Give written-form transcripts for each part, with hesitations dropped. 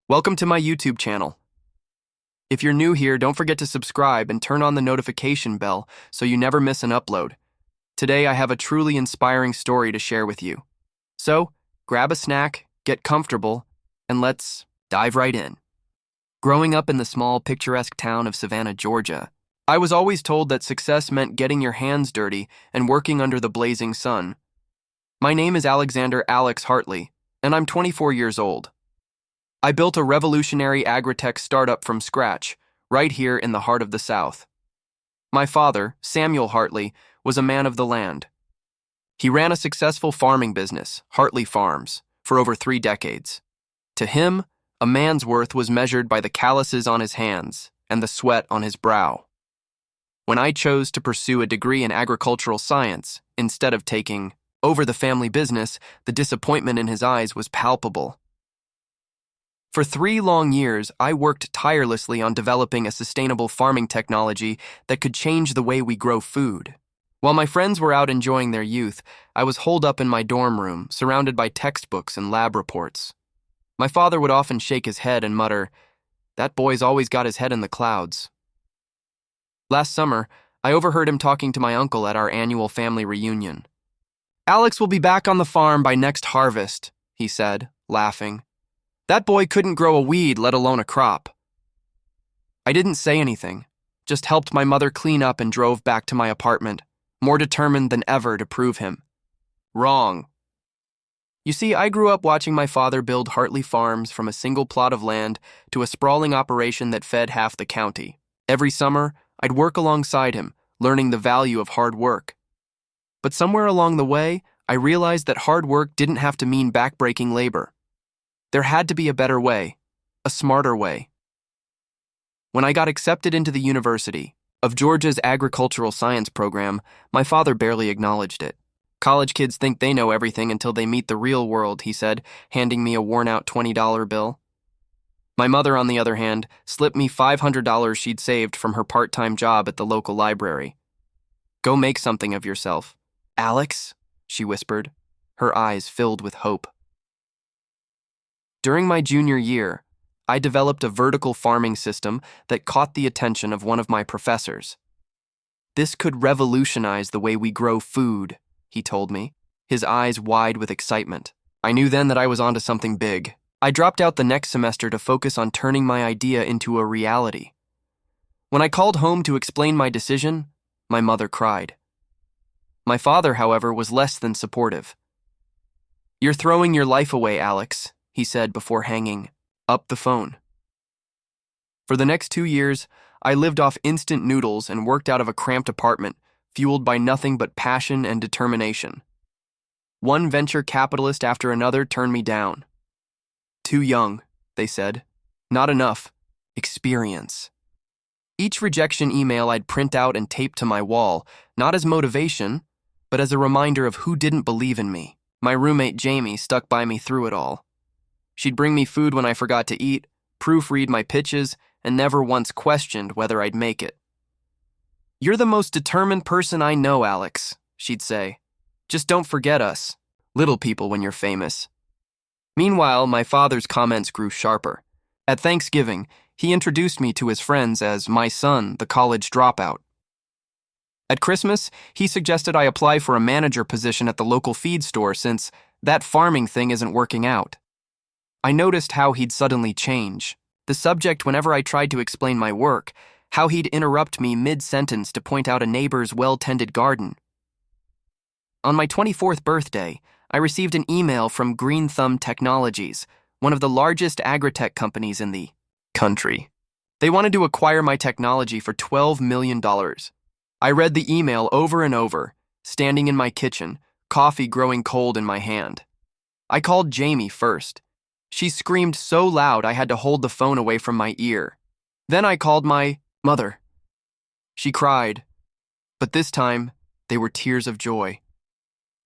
Welcome to my YouTube channel. If you're new here, don't forget to subscribe and turn on the notification bell so you never miss an upload. Today I have a truly inspiring story to share with you. So, grab a snack, get comfortable, and let's dive right in. Growing up in the small, picturesque town of Savannah, Georgia, I was always told that success meant getting your hands dirty and working under the blazing sun. My name is Alexander Alex Hartley, and I'm 24 years old. I built a revolutionary agri-tech startup from scratch, right here in the heart of the South. My father, Samuel Hartley, was a man of the land. He ran a successful farming business, Hartley Farms, for over 3 decades. To him, a man's worth was measured by the calluses on his hands and the sweat on his brow. When I chose to pursue a degree in agricultural science, instead of taking over the family business, the disappointment in his eyes was palpable. For 3 long years, I worked tirelessly on developing a sustainable farming technology that could change the way we grow food. While my friends were out enjoying their youth, I was holed up in my dorm room, surrounded by textbooks and lab reports. My father would often shake his head and mutter, "That boy's always got his head in the clouds." Last summer, I overheard him talking to my uncle at our annual family reunion. "Alex will be back on the farm by next harvest," he said, laughing. "That boy couldn't grow a weed, let alone a crop." I didn't say anything, just helped my mother clean up and drove back to my apartment, more determined than ever to prove him wrong. You see, I grew up watching my father build Hartley Farms from a single plot of land to a sprawling operation that fed half the county. Every summer, I'd work alongside him, learning the value of hard work. But somewhere along the way, I realized that hard work didn't have to mean backbreaking labor. There had to be a better way, a smarter way. When I got accepted into the University of Georgia's agricultural science program, my father barely acknowledged it. "College kids think they know everything until they meet the real world," he said, handing me a worn-out $20 bill. My mother, on the other hand, slipped me $500 she'd saved from her part-time job at the local library. "Go make something of yourself, Alex," she whispered, her eyes filled with hope. During my junior year, I developed a vertical farming system that caught the attention of one of my professors. "This could revolutionize the way we grow food," he told me, his eyes wide with excitement. I knew then that I was onto something big. I dropped out the next semester to focus on turning my idea into a reality. When I called home to explain my decision, my mother cried. My father, however, was less than supportive. "You're throwing your life away, Alex," he said before hanging up the phone. For the next 2 years, I lived off instant noodles and worked out of a cramped apartment, fueled by nothing but passion and determination. One venture capitalist after another turned me down. "Too young," they said. "Not enough experience." Each rejection email I'd print out and tape to my wall, not as motivation, but as a reminder of who didn't believe in me. My roommate Jamie stuck by me through it all. She'd bring me food when I forgot to eat, proofread my pitches, and never once questioned whether I'd make it. "You're the most determined person I know, Alex," she'd say. "Just don't forget us, little people, when you're famous." Meanwhile, my father's comments grew sharper. At Thanksgiving, he introduced me to his friends as my son, the college dropout. At Christmas, he suggested I apply for a manager position at the local feed store since that farming thing isn't working out. I noticed how he'd suddenly change. The subject whenever I tried to explain my work, how he'd interrupt me mid-sentence to point out a neighbor's well-tended garden. On my 24th birthday, I received an email from Green Thumb Technologies, one of the largest agri-tech companies in the country. They wanted to acquire my technology for $12 million. I read the email over and over, standing in my kitchen, coffee growing cold in my hand. I called Jamie first. She screamed so loud I had to hold the phone away from my ear. Then I called my mother. She cried, but this time they were tears of joy.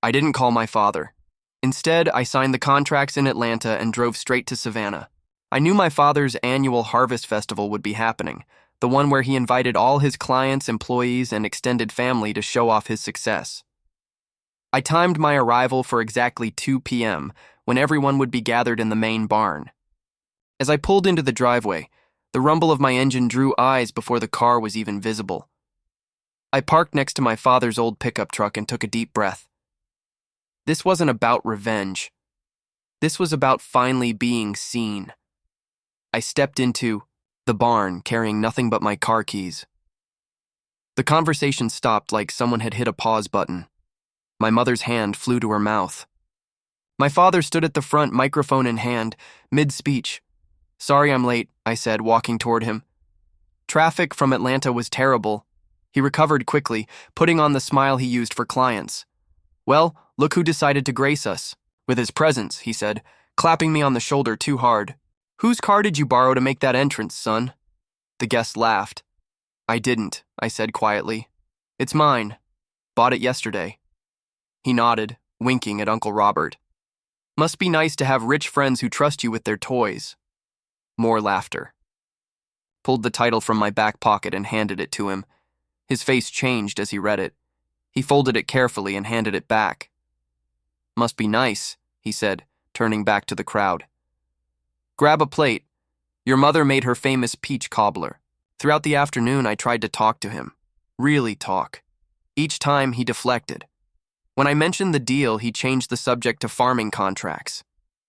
I didn't call my father. Instead, I signed the contracts in Atlanta and drove straight to Savannah. I knew my father's annual harvest festival would be happening, the one where he invited all his clients, employees, and extended family to show off his success. I timed my arrival for exactly 2 p.m., when everyone would be gathered in the main barn. As I pulled into the driveway, the rumble of my engine drew eyes before the car was even visible. I parked next to my father's old pickup truck and took a deep breath. This wasn't about revenge. This was about finally being seen. I stepped into the barn carrying nothing but my car keys. The conversation stopped like someone had hit a pause button. My mother's hand flew to her mouth. My father stood at the front, microphone in hand, mid-speech. "Sorry I'm late," I said, walking toward him. Traffic from Atlanta was terrible. He recovered quickly, putting on the smile he used for clients. "Well, look who decided to grace us with his presence," he said, clapping me on the shoulder too hard. "Whose car did you borrow to make that entrance, son?" The guest laughed. "I didn't," I said quietly. "It's mine. Bought it yesterday." He nodded, winking at Uncle Robert. "Must be nice to have rich friends who trust you with their toys." More laughter. Pulled the title from my back pocket and handed it to him. His face changed as he read it. He folded it carefully and handed it back. "Must be nice," he said, turning back to the crowd. "Grab a plate. Your mother made her famous peach cobbler." Throughout the afternoon, I tried to talk to him. Really talk. Each time, he deflected. When I mentioned the deal, he changed the subject to farming contracts.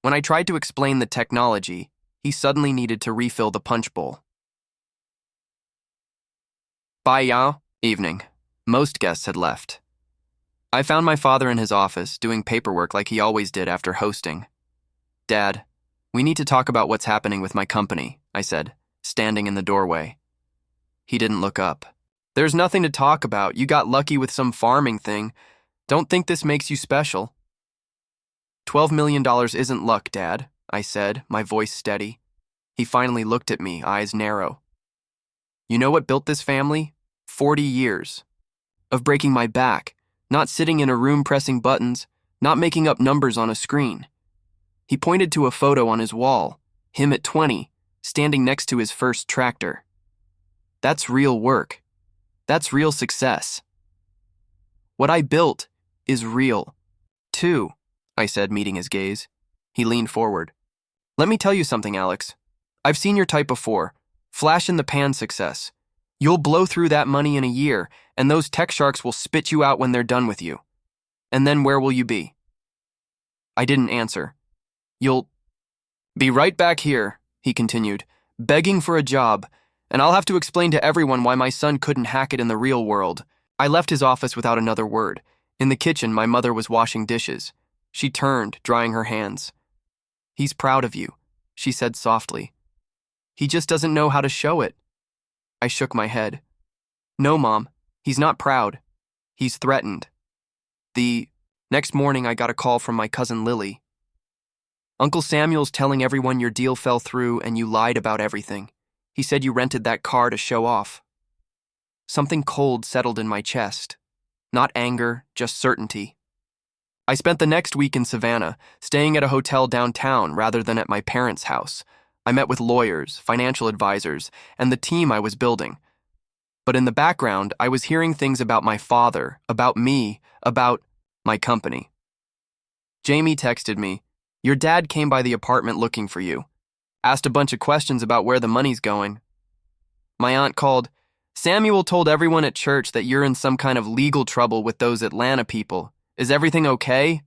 When I tried to explain the technology, he suddenly needed to refill the punch bowl. By evening, most guests had left. I found my father in his office, doing paperwork like he always did after hosting. "Dad, we need to talk about what's happening with my company," I said, standing in the doorway. He didn't look up. "There's nothing to talk about. You got lucky with some farming thing. Don't think this makes you special." $12 million isn't luck, Dad," I said, my voice steady. He finally looked at me, eyes narrow. "You know what built this family? 40 years. Of breaking my back, not sitting in a room pressing buttons, not making up numbers on a screen." He pointed to a photo on his wall, him at 20, standing next to his first tractor. "That's real work. That's real success. What I built is real, too," I said, meeting his gaze. He leaned forward. "Let me tell you something, Alex. I've seen your type before. Flash-in-the-pan success. You'll blow through that money in a year, and those tech sharks will spit you out when they're done with you. And then where will you be?" I didn't answer. "You'll be right back here," he continued, "begging for a job, and I'll have to explain to everyone why my son couldn't hack it in the real world." I left his office without another word. In the kitchen, my mother was washing dishes. She turned, drying her hands. "He's proud of you," she said softly. "He just doesn't know how to show it." I shook my head. "No, Mom, he's not proud. He's threatened." The next morning, I got a call from my cousin Lily. "Uncle Samuel's telling everyone your deal fell through and you lied about everything. He said you rented that car to show off." Something cold settled in my chest. Not anger, just certainty. I spent the next week in Savannah, staying at a hotel downtown rather than at my parents' house. I met with lawyers, financial advisors, and the team I was building. But in the background, I was hearing things about my father, about me, about my company. Jamie texted me, "Your dad came by the apartment looking for you. Asked a bunch of questions about where the money's going." My aunt called, "Samuel told everyone at church that you're in some kind of legal trouble with those Atlanta people. Is everything okay?"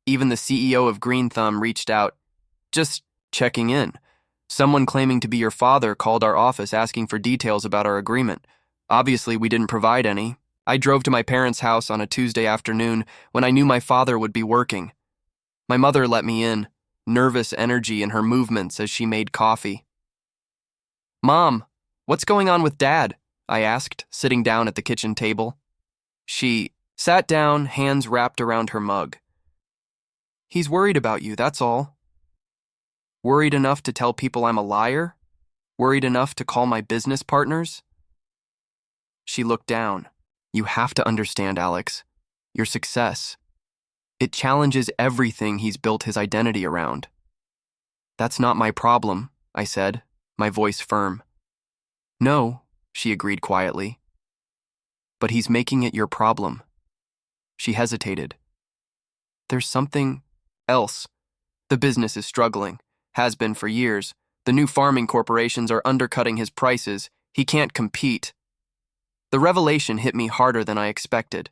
Even the CEO of Green Thumb reached out. "Just checking in. Someone claiming to be your father called our office asking for details about our agreement. Obviously, we didn't provide any. I drove to my parents' house on a Tuesday afternoon when I knew my father would be working. My mother let me in, nervous energy in her movements as she made coffee. "Mom, what's going on with Dad?" I asked, sitting down at the kitchen table. She sat down, hands wrapped around her mug. "He's worried about you, that's all." "Worried enough to tell people I'm a liar? Worried enough to call my business partners?" She looked down. "You have to understand, Alex. Your success. It challenges everything he's built his identity around." "That's not my problem," I said, my voice firm. "No," she agreed quietly. "But he's making it your problem." She hesitated. "There's something else. The business is struggling, has been for years. The new farming corporations are undercutting his prices. He can't compete. The revelation hit me harder than I expected.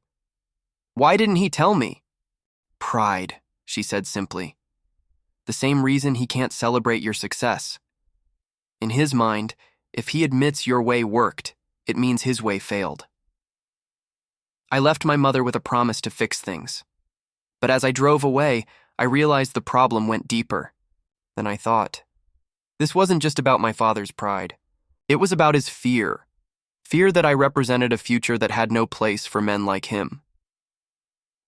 Why didn't he tell me? Pride, she said simply. The same reason he can't celebrate your success. In his mind, if he admits your way worked, it means his way failed. I left my mother with a promise to fix things. But as I drove away, I realized the problem went deeper than I thought. This wasn't just about my father's pride. It was about his fear. Fear that I represented a future that had no place for men like him.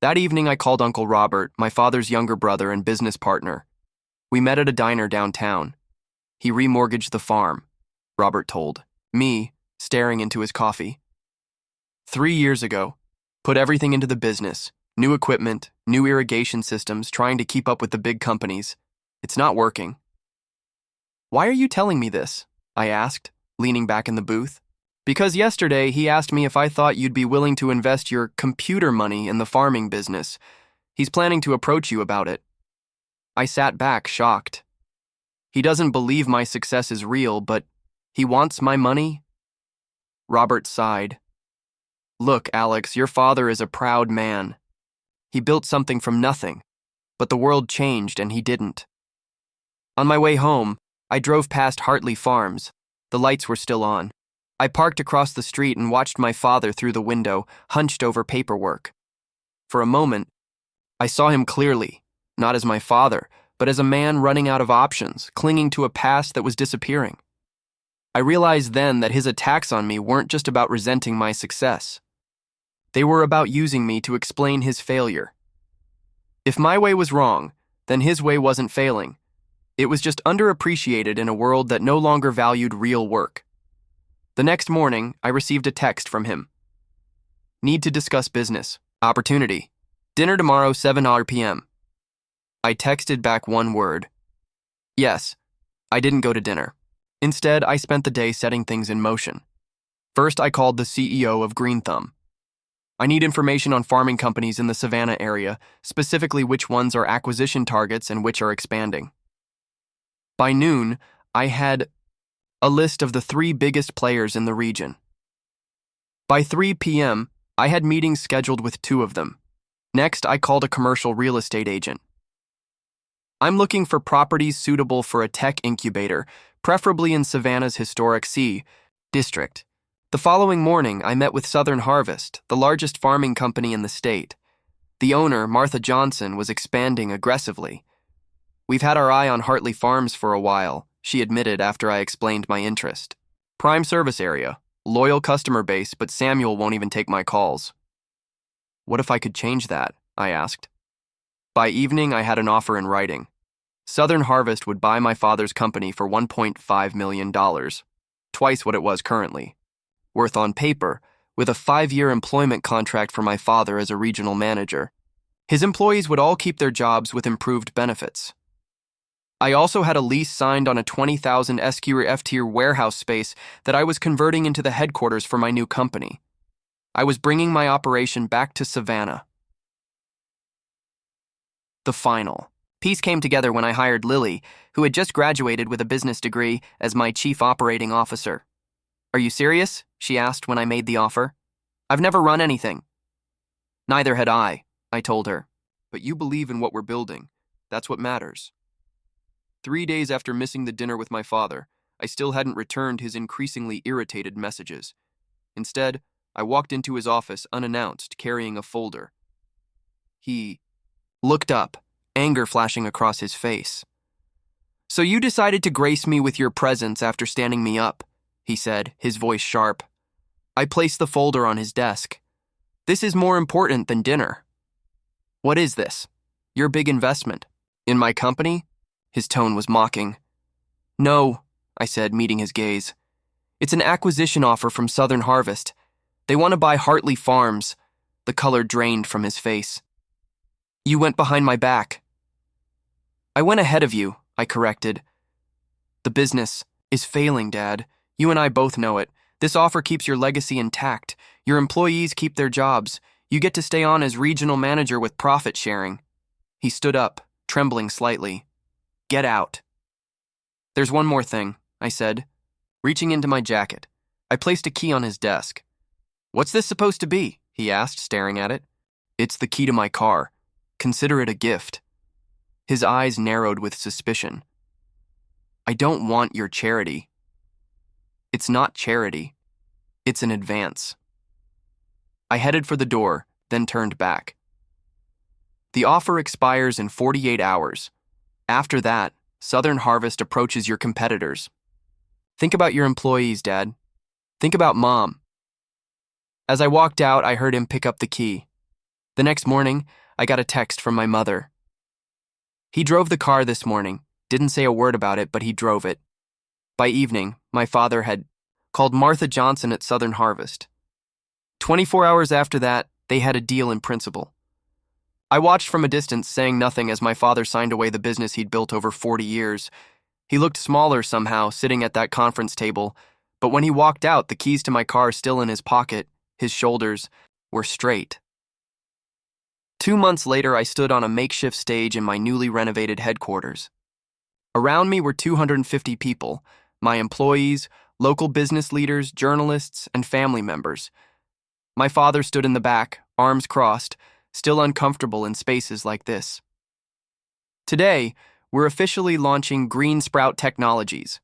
That evening, I called Uncle Robert, my father's younger brother and business partner. We met at a diner downtown. He remortgaged the farm, Robert told me, staring into his coffee. 3 years ago, put everything into the business, new equipment, new irrigation systems, trying to keep up with the big companies. It's not working. Why are you telling me this? I asked, leaning back in the booth. Because yesterday he asked me if I thought you'd be willing to invest your computer money in the farming business. He's planning to approach you about it. I sat back, shocked. He doesn't believe my success is real, but he wants my money? Robert sighed. Look, Alex, your father is a proud man. He built something from nothing, but the world changed and he didn't. On my way home, I drove past Hartley Farms. The lights were still on. I parked across the street and watched my father through the window, hunched over paperwork. For a moment, I saw him clearly, not as my father, but as a man running out of options, clinging to a past that was disappearing. I realized then that his attacks on me weren't just about resenting my success. They were about using me to explain his failure. If my way was wrong, then his way wasn't failing. It was just underappreciated in a world that no longer valued real work. The next morning, I received a text from him. Need to discuss business. Opportunity. Dinner tomorrow, 7 p.m. I texted back one word. Yes, I didn't go to dinner. Instead, I spent the day setting things in motion. First, I called the CEO of Green Thumb. I need information on farming companies in the Savannah area, specifically which ones are acquisition targets and which are expanding. By noon, I had a list of the 3 biggest players in the region. By 3 p.m., I had meetings scheduled with 2 of them. Next, I called a commercial real estate agent. I'm looking for properties suitable for a tech incubator, preferably in Savannah's historic C district. The following morning, I met with Southern Harvest, the largest farming company in the state. The owner, Martha Johnson, was expanding aggressively. We've had our eye on Hartley Farms for a while, she admitted after I explained my interest. Prime service area, loyal customer base, but Samuel won't even take my calls. What if I could change that? I asked. By evening, I had an offer in writing. Southern Harvest would buy my father's company for $1.5 million, twice what it was currently. Worth on paper, with a 5-year employment contract for my father as a regional manager. His employees would all keep their jobs with improved benefits. I also had a lease signed on a 20,000 F-tier warehouse space that I was converting into the headquarters for my new company. I was bringing my operation back to Savannah. The final piece came together when I hired Lily, who had just graduated with a business degree, as my chief operating officer. Are you serious? She asked when I made the offer. I've never run anything. Neither had I told her. But you believe in what we're building. That's what matters. 3 days after missing the dinner with my father, I still hadn't returned his increasingly irritated messages. Instead, I walked into his office unannounced, carrying a folder. He looked up, anger flashing across his face. So you decided to grace me with your presence after standing me up, he said, his voice sharp. I placed the folder on his desk. This is more important than dinner. What is this? Your big investment. In my company? His tone was mocking. No, I said, meeting his gaze. It's an acquisition offer from Southern Harvest. They want to buy Hartley Farms. The color drained from his face. You went behind my back. I went ahead of you, I corrected. The business is failing, Dad. You and I both know it. This offer keeps your legacy intact. Your employees keep their jobs. You get to stay on as regional manager with profit sharing. He stood up, trembling slightly. Get out. There's one more thing, I said, reaching into my jacket. I placed a key on his desk. What's this supposed to be? He asked, staring at it. It's the key to my car. Consider it a gift. His eyes narrowed with suspicion. I don't want your charity. It's not charity. It's an advance. I headed for the door, then turned back. The offer expires in 48 hours. After that, Southern Harvest approaches your competitors. Think about your employees, Dad. Think about Mom. As I walked out, I heard him pick up the key. The next morning, I got a text from my mother. He drove the car this morning, didn't say a word about it, but he drove it. By evening, my father had called Martha Johnson at Southern Harvest. 24 hours after that, they had a deal in principle. I watched from a distance, saying nothing as my father signed away the business he'd built over 40 years. He looked smaller somehow, sitting at that conference table, but when he walked out, the keys to my car still in his pocket, his shoulders were straight. 2 months later, I stood on a makeshift stage in my newly renovated headquarters. Around me were 250 people, my employees, local business leaders, journalists, and family members. My father stood in the back, arms crossed, still uncomfortable in spaces like this. Today, we're officially launching Green Sprout Technologies,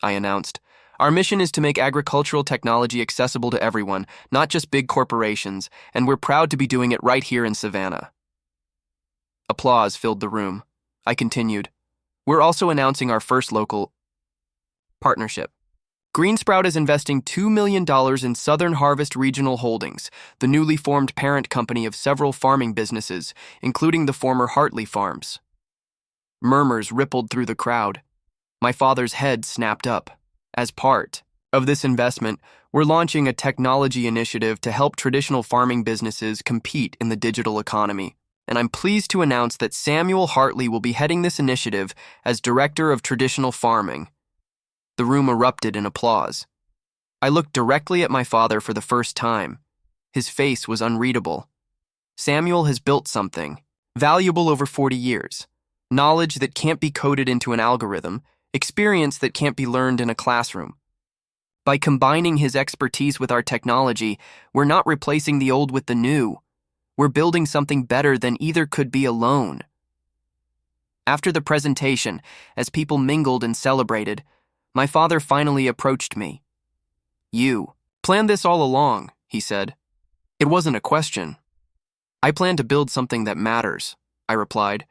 I announced. Our mission is to make agricultural technology accessible to everyone, not just big corporations, and we're proud to be doing it right here in Savannah. Applause filled the room. I continued. We're also announcing our first local partnership. Green Sprout is investing $2 million in Southern Harvest Regional Holdings, the newly formed parent company of several farming businesses, including the former Hartley Farms. Murmurs rippled through the crowd. My father's head snapped up. As part of this investment, we're launching a technology initiative to help traditional farming businesses compete in the digital economy. And I'm pleased to announce that Samuel Hartley will be heading this initiative as Director of Traditional Farming. The room erupted in applause. I looked directly at my father for the first time. His face was unreadable. Samuel has built something valuable over 40 years, knowledge that can't be coded into an algorithm, experience that can't be learned in a classroom. By combining his expertise with our technology, we're not replacing the old with the new. We're building something better than either could be alone. After the presentation, as people mingled and celebrated, my father finally approached me. You planned this all along, he said. It wasn't a question. I planned to build something that matters, I replied.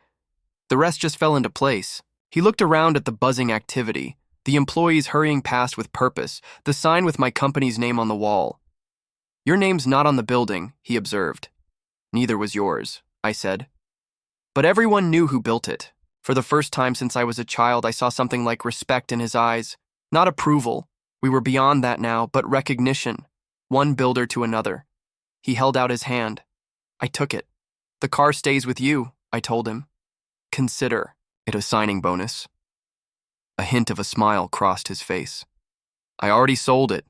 The rest just fell into place. He looked around at the buzzing activity, the employees hurrying past with purpose, the sign with my company's name on the wall. Your name's not on the building, he observed. Neither was yours, I said. But everyone knew who built it. For the first time since I was a child, I saw something like respect in his eyes. Not approval. We were beyond that now, but recognition. One builder to another. He held out his hand. I took it. The car stays with you, I told him. Consider it a signing bonus. A hint of a smile crossed his face. I already sold it,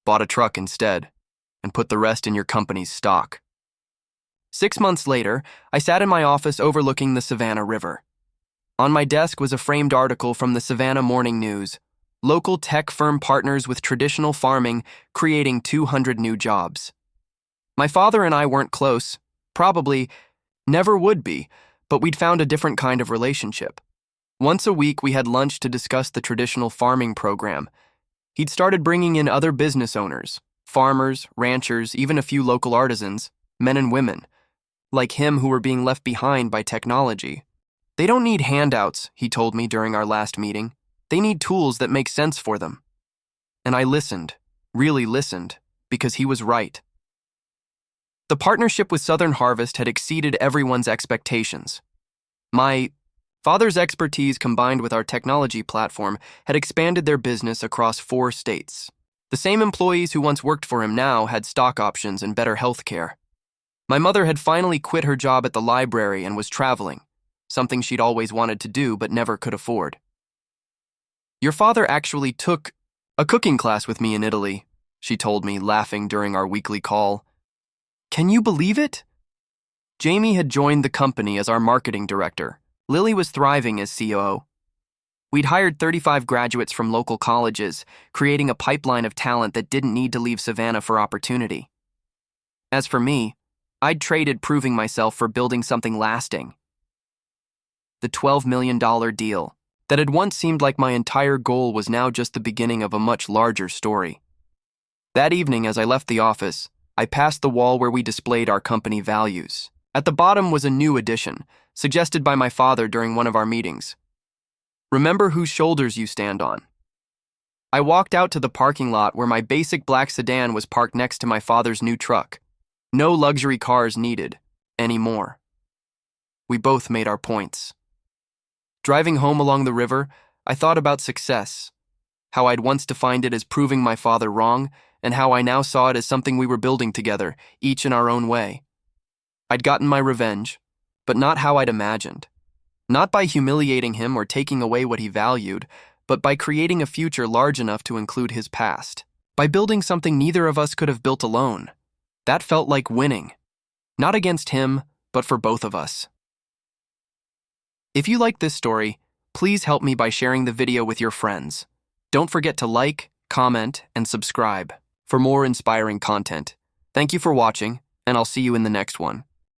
bought a truck instead, and put the rest in your company's stock. 6 months later, I sat in my office overlooking the Savannah River. On my desk was a framed article from the Savannah Morning News. Local tech firm partners with traditional farming, creating 200 new jobs. My father and I weren't close, probably never would be, but we'd found a different kind of relationship. Once a week, we had lunch to discuss the traditional farming program. He'd started bringing in other business owners, farmers, ranchers, even a few local artisans, men and women, like him who were being left behind by technology. They don't need handouts, he told me during our last meeting. They need tools that make sense for them. And I listened, really listened, because he was right. The partnership with Southern Harvest had exceeded everyone's expectations. My father's expertise combined with our technology platform had expanded their business across 4 states. The same employees who once worked for him now had stock options and better health care. My mother had finally quit her job at the library and was traveling, something she'd always wanted to do but never could afford. Your father actually took a cooking class with me in Italy, she told me, laughing during our weekly call. Can you believe it? Jamie had joined the company as our marketing director. Lily was thriving as COO. We'd hired 35 graduates from local colleges, creating a pipeline of talent that didn't need to leave Savannah for opportunity. As for me, I'd traded proving myself for building something lasting. The $12 million deal that had once seemed like my entire goal was now just the beginning of a much larger story. That evening, as I left the office, I passed the wall where we displayed our company values. At the bottom was a new addition, suggested by my father during one of our meetings. Remember whose shoulders you stand on. I walked out to the parking lot where my basic black sedan was parked next to my father's new truck. No luxury cars needed anymore. We both made our points. Driving home along the river, I thought about success, how I'd once defined it as proving my father wrong, and how I now saw it as something we were building together, each in our own way. I'd gotten my revenge, but not how I'd imagined. Not by humiliating him or taking away what he valued, but by creating a future large enough to include his past. By building something neither of us could have built alone. That felt like winning. Not against him, but for both of us. If you like this story, please help me by sharing the video with your friends. Don't forget to like, comment, and subscribe for more inspiring content. Thank you for watching, and I'll see you in the next one.